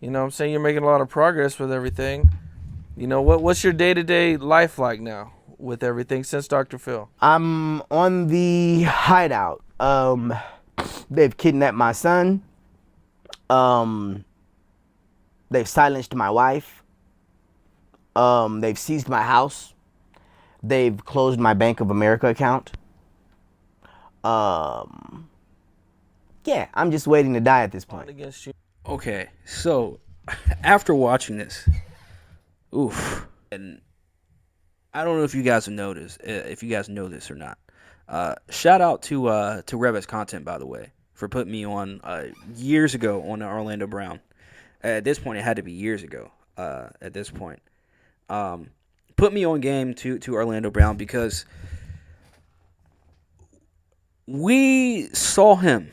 You know what I'm saying? You're making a lot of progress with everything. You know, what's your day-to-day life like now with everything since Dr. Phil? I'm on the hideout. They've kidnapped my son. Um, they've silenced my wife. They've seized my house. They've closed my Bank of America account. Um, yeah, I'm just waiting to die at this On point. against you. Okay, so after watching this, oof, and I don't know if you guys have noticed, if you guys know this or not. Shout out to Revis Content, by the way, for putting me on years ago on Orlando Brown. At this point, it had to be years ago. At this point, um, put me on game to Orlando Brown because we saw him.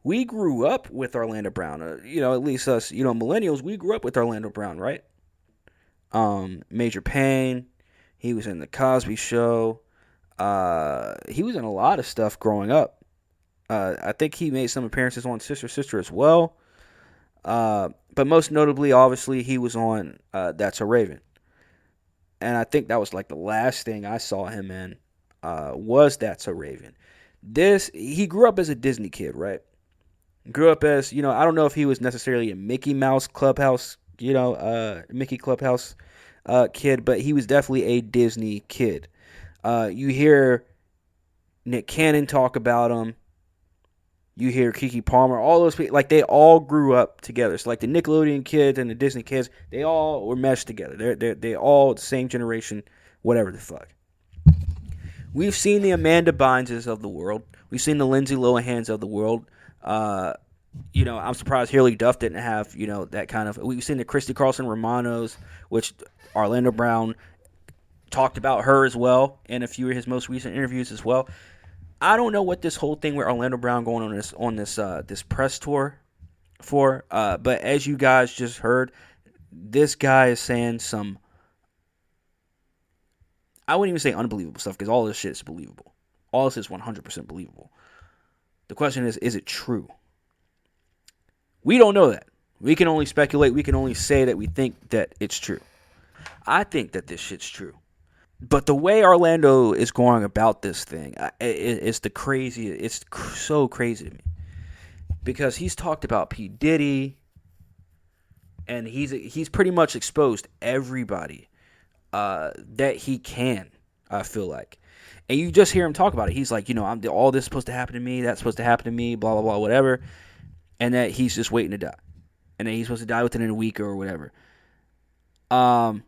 We grew up with Orlando Brown. At least us, millennials. We grew up with Orlando Brown, right? Major Payne. He was in the Cosby Show. He was in a lot of stuff growing up. I think he made some appearances on Sister Sister as well. But most notably, obviously, he was on That's a Raven. And I think that was like the last thing I saw him in was That's a Raven. He grew up as a Disney kid, right? Grew up as, I don't know if he was necessarily a Mickey Mouse Clubhouse, Mickey Clubhouse kid, but he was definitely a Disney kid. You hear Nick Cannon talk about him. You hear Keke Palmer, all those people, like they all grew up together. So like the Nickelodeon kids and the Disney kids, they all were meshed together. They all the same generation, whatever the fuck. We've seen the Amanda Byneses of the world. We've seen the Lindsay Lohans of the world. I'm surprised Hilary Duff didn't have, that kind of. We've seen the Christy Carlson Romanos, which Orlando Brown talked about her as well in a few of his most recent interviews as well. I don't know what this whole thing with Orlando Brown going on this press tour for, but as you guys just heard, this guy is saying some. I wouldn't even say unbelievable stuff because all this shit is believable. All this is 100% believable. The question is it true? We don't know that. We can only speculate. We can only say that we think that it's true. I think that this shit's true. But the way Orlando is going about this thing, it's the crazy. It's so crazy to me because he's talked about P Diddy, and he's pretty much exposed everybody that he can. I feel like, and you just hear him talk about it. He's like, all this supposed to happen to me. That's supposed to happen to me. Blah blah blah, whatever, and that he's just waiting to die, and that he's supposed to die within a week or whatever. Um.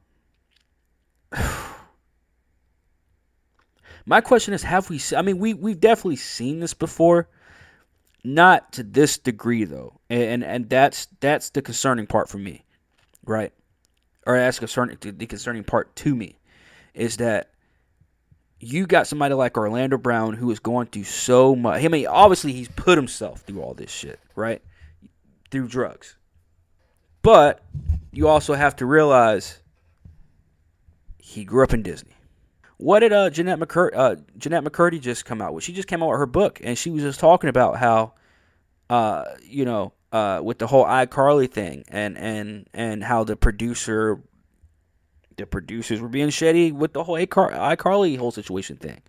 My question is, have we? I mean, we've definitely seen this before, not to this degree though, and that's the concerning part for me, right? Or that's the concerning part to me is that you got somebody like Orlando Brown who is going through so much. I mean, obviously he's put himself through all this shit, right? Through drugs, but you also have to realize he grew up in Disney. What did Jeanette McCurdy just come out with? She just came out with her book, and she was just talking about how, with the whole iCarly thing, and how the producers were being shady with the whole iCarly whole situation thing,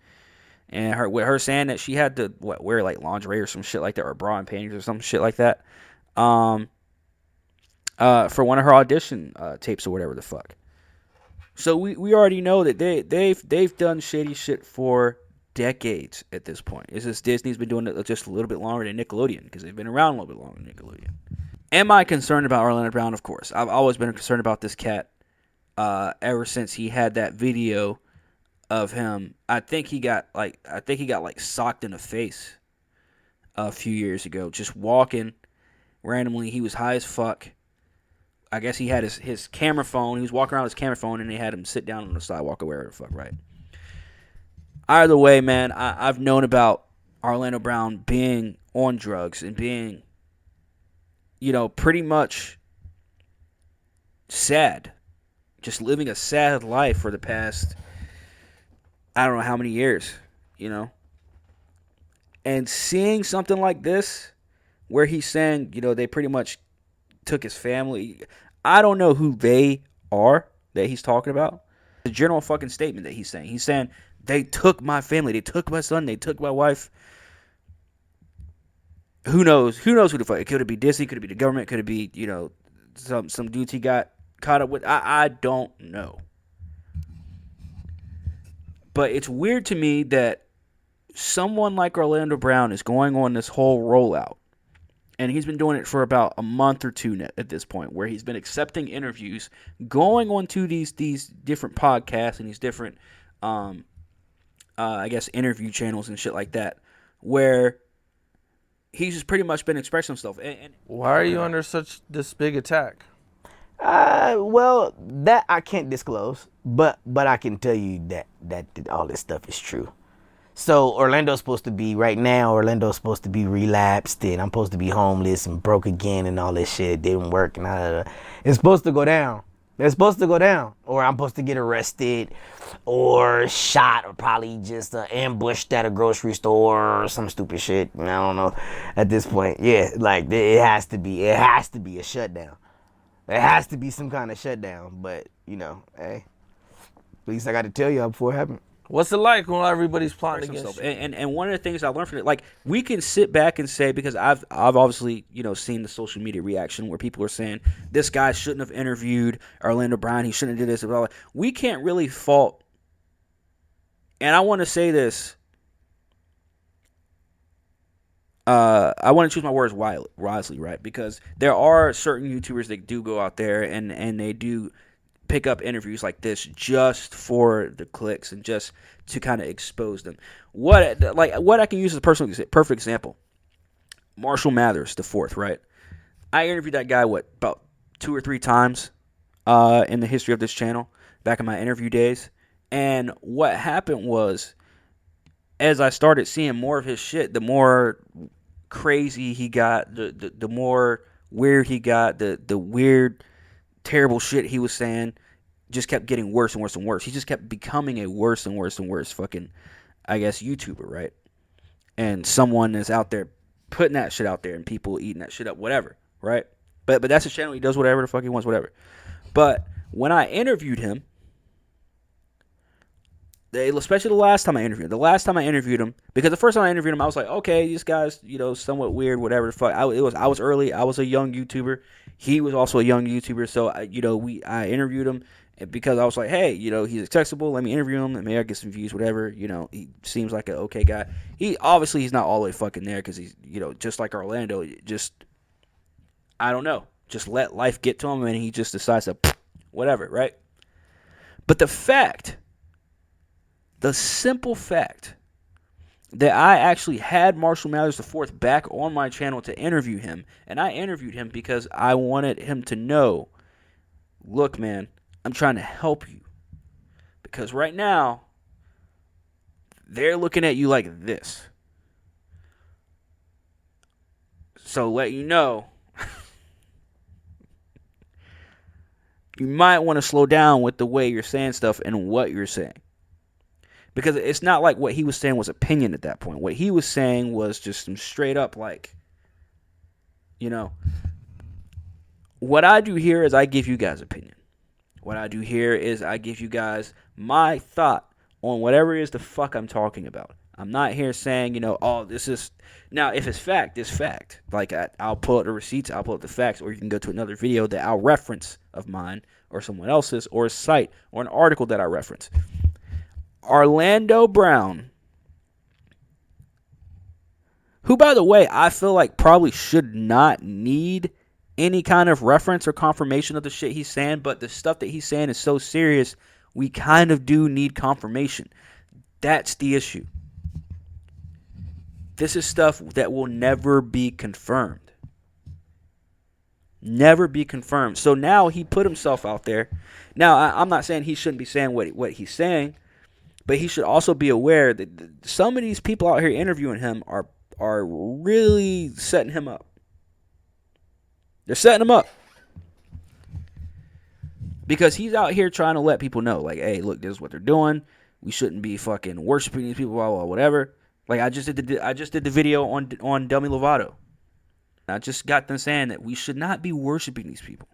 and her saying that she had to wear like lingerie or some shit like that, or bra and panties or some shit like that, for one of her audition tapes or whatever the fuck. So we already know that they've done shady shit for decades at this point. It's just Disney's been doing it just a little bit longer than Nickelodeon because they've been around a little bit longer than Nickelodeon. Am I concerned about Orlando Brown? Of course. I've always been concerned about this cat ever since he had that video of him. I think he got like socked in the face a few years ago just walking randomly. He was high as fuck. I guess he had his camera phone. He was walking around with his camera phone, and they had him sit down on the sidewalk or wherever the fuck, right? Either way, man, I've known about Orlando Brown being on drugs and being, pretty much sad. Just living a sad life for the past, I don't know how many years, And seeing something like this, where he's saying, they pretty much took his family. I don't know who they are that he's talking about. The general fucking statement that he's saying. He's saying, they took my family. They took my son. They took my wife. Who knows? Who knows who the fuck? Could it be Disney? Could it be the government? Could it be, some dudes he got caught up with? I don't know. But it's weird to me that someone like Orlando Brown is going on this whole rollout. And he's been doing it for about a month or two at this point, where he's been accepting interviews, going on to these different podcasts and these different, I guess, interview channels and shit like that, where he's just pretty much been expressing himself. And why are you under such this big attack? Well, that I can't disclose, but I can tell you that all this stuff is true. So Orlando's supposed to be relapsed, and I'm supposed to be homeless and broke again, and all this shit didn't work, and it's supposed to go down. It's supposed to go down, or I'm supposed to get arrested, or shot, or probably just ambushed at a grocery store or some stupid shit. I don't know. At this point, yeah, like it has to be a shutdown. There has to be some kind of shutdown, but hey, at least I got to tell y'all before it happened. What's it like when everybody's plotting against you? And one of the things I learned from it, like, we can sit back and say, because I've obviously, seen the social media reaction where people are saying, this guy shouldn't have interviewed Orlando Brown, he shouldn't have did this, blah, blah. We can't really fault, and I want to say this, I want to choose my words wisely, right? Because there are certain YouTubers that do go out there and they do pick up interviews like this just for the clicks and just to kind of expose them. What I can use as a perfect example. Marshall Mathers the fourth, right? I interviewed that guy about 2 or 3 times in the history of this channel back in my interview days, and what happened was, as I started seeing more of his shit, the more crazy he got, the more weird he got, the weird, terrible shit he was saying just kept getting worse and worse and worse. He just kept becoming a worse and worse and worse fucking, I guess, YouTuber, right? And someone is out there putting that shit out there and people eating that shit up, whatever, right? But that's his channel. He does whatever the fuck he wants, whatever. But when I interviewed him, especially the last time I interviewed him, because the first time I interviewed him, I was like, okay, this guy's, somewhat weird, whatever the fuck. I was early. I was a young YouTuber. He was also a young YouTuber. So, I interviewed him because I was like, hey, he's accessible. Let me interview him. Maybe I get some views, whatever. He seems like an okay guy. He's not all the way fucking there because he's, just like Orlando, I don't know. Just let life get to him and he just decides to, whatever, right? But the simple fact that I actually had Marshall Mathers IV back on my channel to interview him, and I interviewed him because I wanted him to know, look, man, I'm trying to help you. Because right now, they're looking at you like this. So let you know, you might want to slow down with the way you're saying stuff and what you're saying. Because it's not like what he was saying was opinion at that point. What he was saying was just some straight up like, what I do here is I give you guys opinion. What I do here is I give you guys my thought on whatever it is the fuck I'm talking about. I'm not here saying, this is... Now, if it's fact, it's fact. Like, I'll pull up the receipts, I'll pull up the facts, or you can go to another video that I'll reference of mine or someone else's, or a site or an article that I reference. Orlando Brown, who, by the way, I feel like probably should not need any kind of reference or confirmation of the shit he's saying, but the stuff that he's saying is so serious, we kind of do need confirmation. That's the issue. This is stuff that will never be confirmed. Never be confirmed. So now he put himself out there. Now, I'm not saying he shouldn't be saying what he's saying, but he should also be aware that some of these people out here interviewing him are really setting him up. They're setting him up. Because he's out here trying to let people know, like, hey, look, this is what they're doing. We shouldn't be fucking worshiping these people, blah, blah, whatever. Like, I just did the video on Demi Lovato. I just got them saying that we should not be worshiping these people.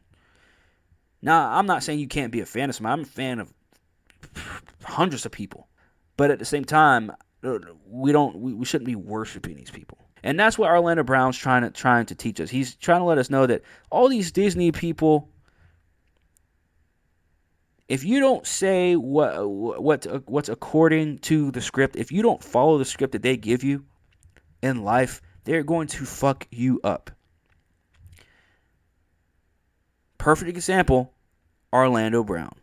Now, I'm not saying you can't be a fan of some. I'm a fan of hundreds of people. But at the same time, we shouldn't be worshiping these people. And that's what Orlando Brown's trying to teach us. He's trying to let us know that all these Disney people, if you don't say what's according to the script, if you don't follow the script that they give you in life, they're going to fuck you up. Perfect example, Orlando Brown.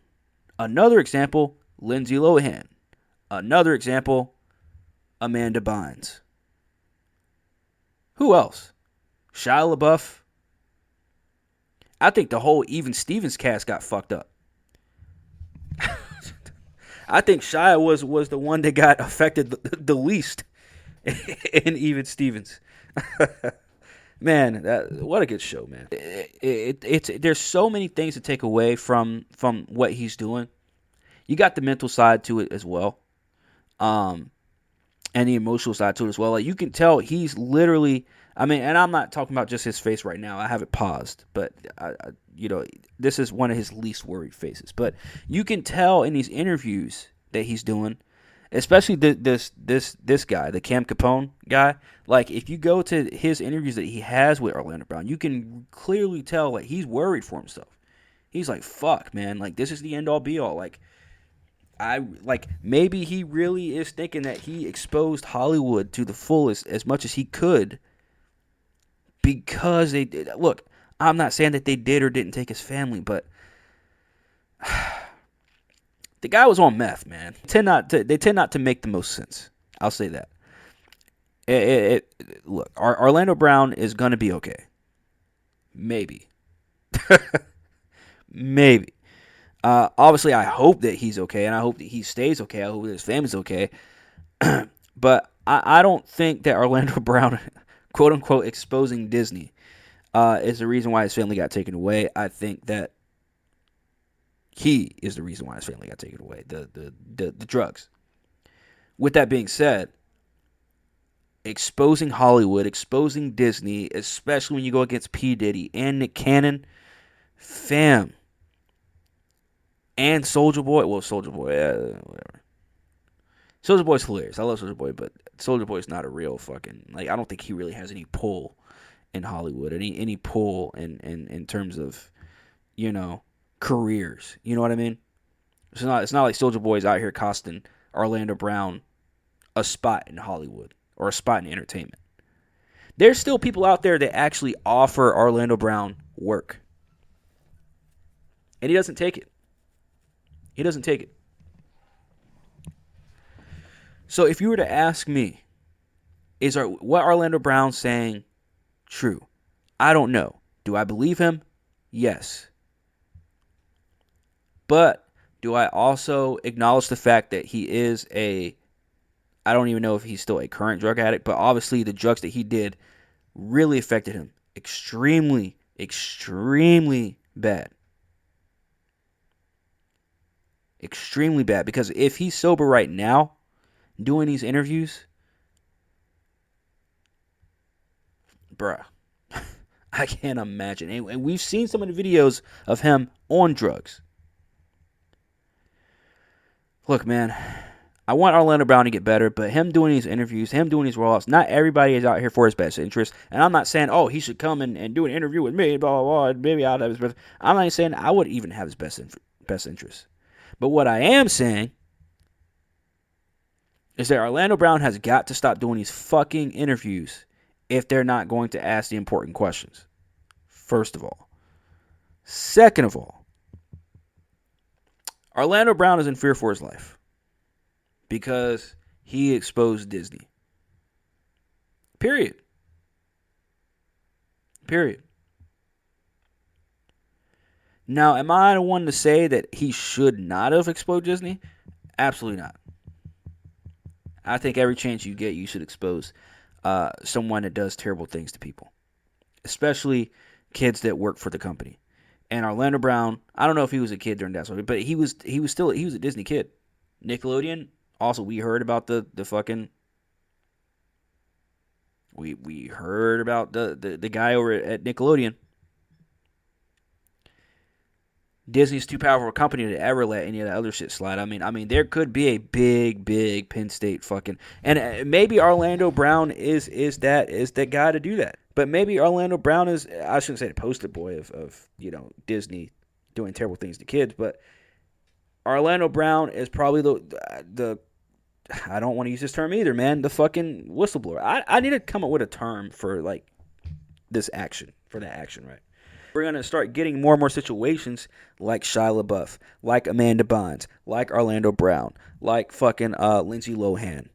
Another example, Lindsay Lohan. Another example, Amanda Bynes. Who else? Shia LaBeouf. I think the whole Even Stevens cast got fucked up. I think Shia was the one that got affected the least in Even Stevens. Man, what a good show, man. There's so many things to take away from what he's doing. You got the mental side to it as well. And the emotional side to it as well. Like, you can tell he's literally, I mean, and I'm not talking about just his face right now. I have it paused, but this is one of his least worried faces. But you can tell in these interviews that he's doing, especially this guy, the Cam Capone guy. Like, if you go to his interviews that he has with Orlando Brown, you can clearly tell like he's worried for himself. He's like, fuck, man, like this is the end all be all. Like maybe he really is thinking that he exposed Hollywood to the fullest as much as he could because they did. Look, I'm not saying that they did or didn't take his family, but the guy was on meth, man. They tend not to make the most sense. I'll say that. Look, Orlando Brown is going to be okay. Maybe. Maybe. Obviously, I hope that he's okay, and I hope that he stays okay. I hope that his family's okay. But I don't think that Orlando Brown, quote-unquote, exposing Disney is the reason why his family got taken away. I think that he is the reason why his family got taken away, the drugs. With that being said, exposing Hollywood, exposing Disney, especially when you go against P. Diddy and Nick Cannon, fam, and Soulja Boy. Well, Soulja Boy, whatever. Soulja Boy's hilarious. I love Soulja Boy, but Soulja Boy's not a real fucking, like, I don't think he really has any pull in Hollywood, any pull in terms of, careers. You know what I mean? It's not like Soulja Boy's out here costing Orlando Brown a spot in Hollywood or a spot in entertainment. There's still people out there that actually offer Orlando Brown work. And he doesn't take it. He doesn't take it. So if you were to ask me, what Orlando Brown's saying true? I don't know. Do I believe him? Yes. But do I also acknowledge the fact that he is I don't even know if he's still a current drug addict, but obviously the drugs that he did really affected him extremely, extremely bad. Extremely bad. Because if he's sober right now, doing these interviews, bruh, I can't imagine. And we've seen some of the videos of him on drugs. Look, man, I want Orlando Brown to get better, but him doing these interviews, him doing these rollouts, not everybody is out here for his best interest. And I'm not saying, he should come and do an interview with me, blah, blah, blah, maybe I'd have his best. I'm not saying I would even have his best interest. But what I am saying is that Orlando Brown has got to stop doing these fucking interviews if they're not going to ask the important questions. First of all. Second of all, Orlando Brown is in fear for his life because he exposed Disney. Period. Now, am I the one to say that he should not have exposed Disney? Absolutely not. I think every chance you get, you should expose someone that does terrible things to people, especially kids that work for the company. And Orlando Brown, I don't know if he was a kid during that, but he was a Disney kid. Nickelodeon, also we heard about the fucking We heard about the guy over at Nickelodeon. Disney's too powerful a company to ever let any of that other shit slide. I mean, there could be a big Penn State fucking, and maybe Orlando Brown is that guy to do that. But maybe Orlando Brown is, I shouldn't say the poster boy of Disney doing terrible things to kids, but Orlando Brown is probably the I don't want to use this term either, man. The fucking whistleblower. I need to come up with a term for like this action, for that action, right? We're going to start getting more and more situations like Shia LaBeouf, like Amanda Bynes, like Orlando Brown, like fucking Lindsay Lohan.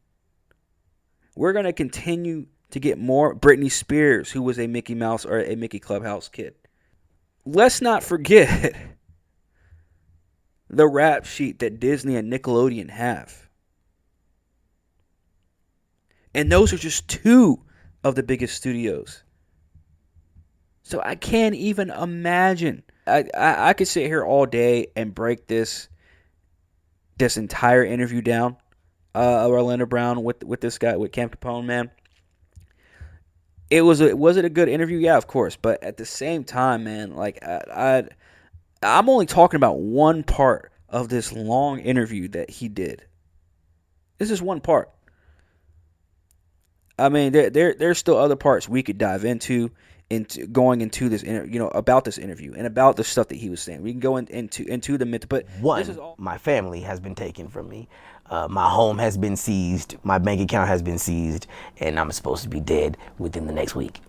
We're going to continue to get more. Britney Spears, who was a Mickey Mouse or a Mickey Clubhouse kid. Let's not forget the rap sheet that Disney and Nickelodeon have. And those are just two of the biggest studios. So I can't even imagine. I could sit here all day and break this entire interview down of Orlando Brown with this guy, with Cam Capone, man. Was it a good interview? Yeah, of course. But at the same time, man, like I'm only talking about one part of this long interview that he did. This is one part. I mean, there's still other parts we could dive into going into this, about this interview and about the stuff that he was saying. We can go into the myth, but this is all. My family has been taken from me. My home has been seized. My bank account has been seized, and I'm supposed to be dead within the next week.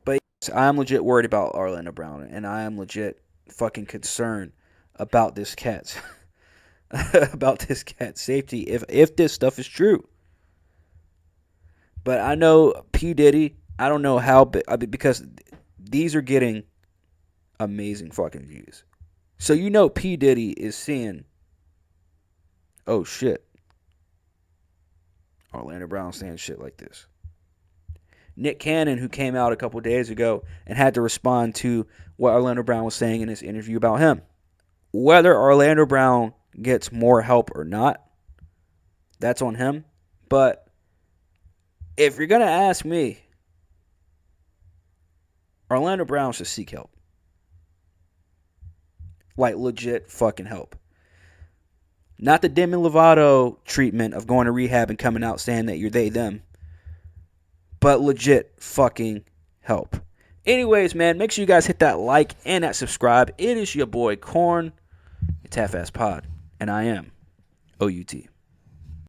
But I'm legit worried about Orlando Brown, and I am legit fucking concerned about this cat's safety if this stuff is true. But I know P. Diddy, I don't know how, because these are getting amazing fucking views. So P. Diddy is seeing, oh shit, Orlando Brown saying shit like this. Nick Cannon, who came out a couple days ago and had to respond to what Orlando Brown was saying in his interview about him. Whether Orlando Brown gets more help or not, that's on him. But if you're going to ask me, Orlando Brown should seek help. Like legit fucking help. Not the Demi Lovato treatment of going to rehab and coming out saying that you're they, them. But legit fucking help. Anyways, man, make sure you guys hit that like and that subscribe. It is your boy Corn. It's Half-Ass Pod. And I am OUT.